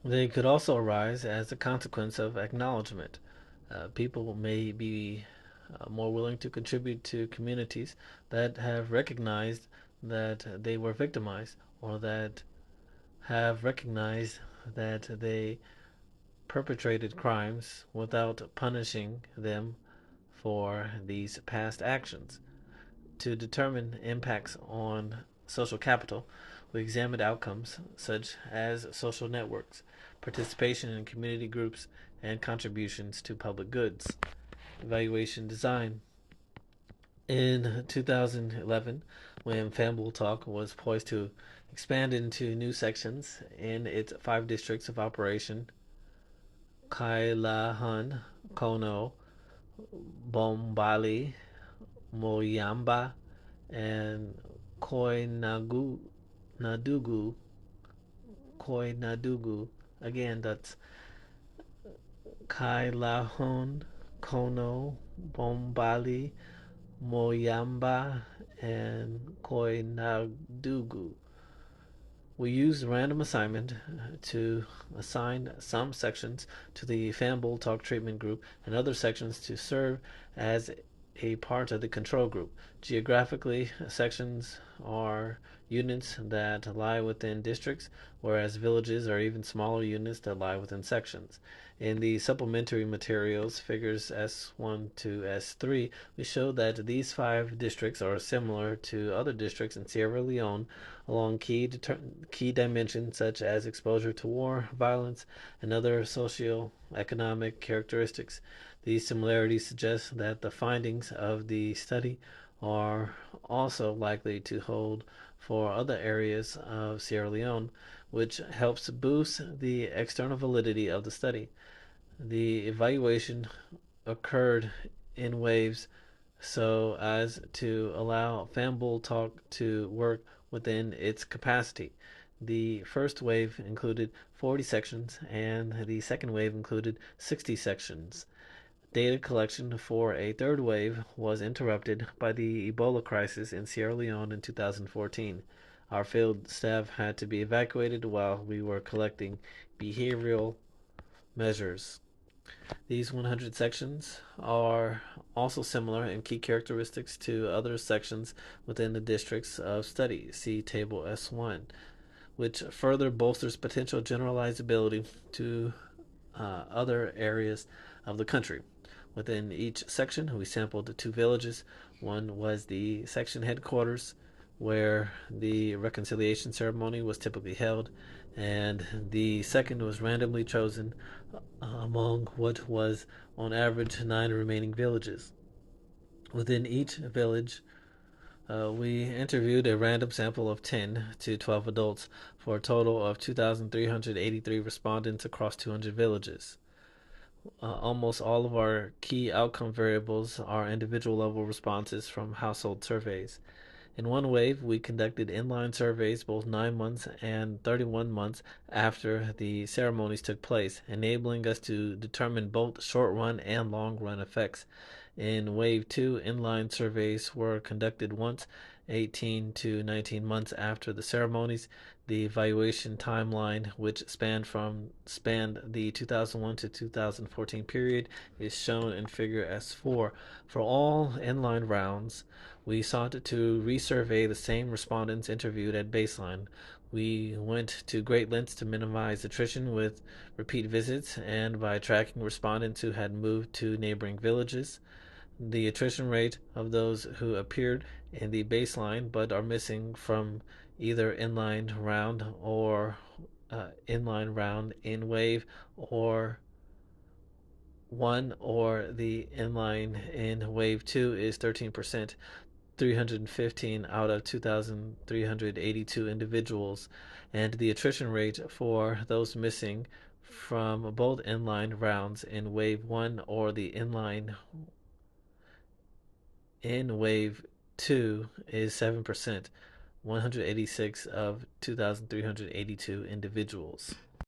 They could also arise as a consequence of acknowledgement. People may be more willing to contribute to communities that have recognized that they were victimized, or that have recognized that they perpetrated crimes without punishing them for these past actions. To determine impacts on social capital, we examined outcomes such as social networks, participation in community groups, and contributions to public goods. Evaluation design. In 2011, when Fanbull Talk was poised to expand into new sections in its five districts of operation, Kailahun, Kono, Bombali, Moyamba, and Koinagu, Nadugu, Koinadugu. Again, that's Kailahun, Kono, Bombali, Moyamba, and Koinadugu. We used random assignment to assign some sections to the Fanbull Talk treatment group and other sections to serve as a part of the control group. Geographically, sections are units that lie within districts, whereas villages are even smaller units that lie within sections. In the supplementary materials, figures S1 to S3, we show that these five districts are similar to other districts in Sierra Leone along key dimensions such as exposure to war, violence, and other socio-economic characteristics. These similarities suggest that the findings of the study are also likely to hold for other areas of Sierra Leone, which helps boost the external validity of the study. The evaluation occurred in waves so as to allow Fanbull Talk to work within its capacity. The first wave included 40 sections, and the second wave included 60 sections. Data collection for a third wave was interrupted by the Ebola crisis in Sierra Leone in 2014. Our field staff had to be evacuated while we were collecting behavioral measures. These 100 sections are also similar in key characteristics to other sections within the districts of study. See Table S1, which further bolsters potential generalizability to other areas of the country. Within each section, we sampled two villages. One was the section headquarters, where the reconciliation ceremony was typically held, and the second was randomly chosen among what was, on average, nine remaining villages. Within each village, we interviewed a random sample of 10 to 12 adults for a total of 2,383 respondents across 200 villages. Almost all of our key outcome variables are individual level responses from household surveys. In one wave, we conducted inline surveys both 9 months and 31 months after the ceremonies took place, enabling us to determine both short run and long run effects. In Wave 2, inline surveys were conducted once, 18 to 19 months after the ceremonies. The evaluation timeline, which spanned the 2001 to 2014 period, is shown in Figure S4. For all inline rounds, we sought to resurvey the same respondents interviewed at baseline. We went to great lengths to minimize attrition with repeat visits and by tracking respondents who had moved to neighboring villages. The attrition rate of those who appeared in the baseline but are missing from either inline round in wave or one or the inline in wave 2 is 13%, 315 out of 2,382 individuals, and the attrition rate for those missing from both inline rounds in wave 1 or the inline in wave 2 is 7%, 186 of 2,382 individuals.